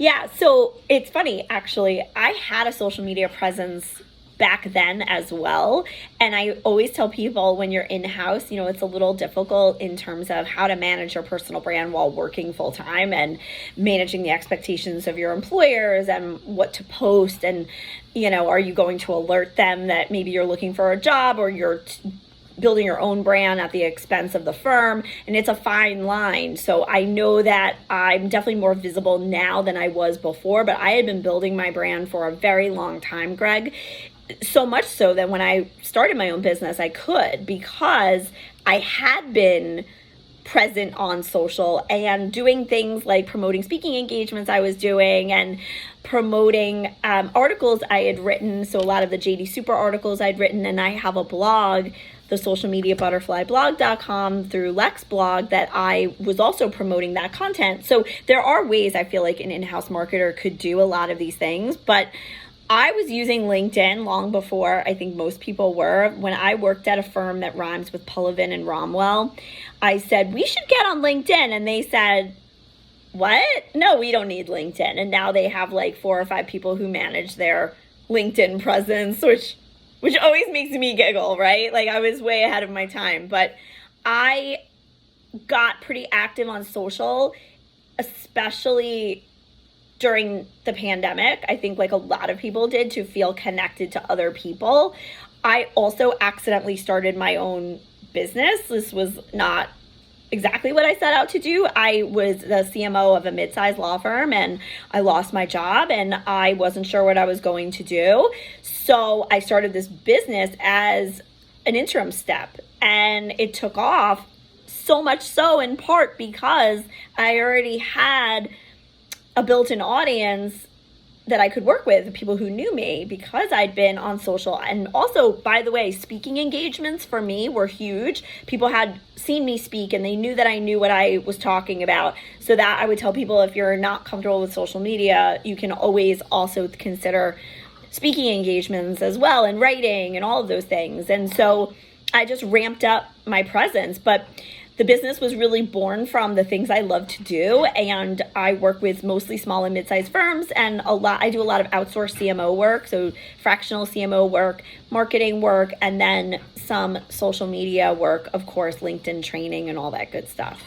Yeah, so it's funny, actually. I had a social media presence back then as well. And I always tell people when you're in-house, it's a little difficult in terms of how to manage your personal brand while working full time and managing the expectations of your employers and what to post. And, are you going to alert them that maybe you're looking for a job or you're building your own brand at the expense of the firm? And it's a fine line. So I know that I'm definitely more visible now than I was before, but I had been building my brand for a very long time, Greg. So much so that when I started my own business, I could, because I had been present on social and doing things like promoting speaking engagements I was doing and promoting articles I had written. So a lot of the JD Super articles I'd written, and I have a blog, the socialmediabutterflyblog.com, through Lex blog, that I was also promoting that content. So there are ways I feel like an in-house marketer could do a lot of these things, but I was using LinkedIn long before I think most people were. When I worked at a firm that rhymes with Pullivan and Romwell, I said, we should get on LinkedIn. And they said, what? No, we don't need LinkedIn. And now they have like 4 or 5 people who manage their LinkedIn presence, which always makes me giggle, right? Like I was way ahead of my time. But I got pretty active on social, especially during the pandemic. I think like a lot of people did, to feel connected to other people. I also accidentally started my own business. This was not exactly what I set out to do. I was the CMO of a mid-sized law firm and I lost my job and I wasn't sure what I was going to do. So I started this business as an interim step, and it took off, so much so in part because I already had a built-in audience that I could work with, people who knew me because I'd been on social. And also, by the way, speaking engagements for me were huge. People had seen me speak and they knew that I knew what I was talking about. So that I would tell people, if you're not comfortable with social media, you can always also consider speaking engagements as well, and writing and all of those things. And so I just ramped up my presence. But the business was really born from the things I love to do, and I work with mostly small and mid-sized firms, and I do a lot of outsourced CMO work, so fractional CMO work, marketing work, and then some social media work, of course, LinkedIn training and all that good stuff.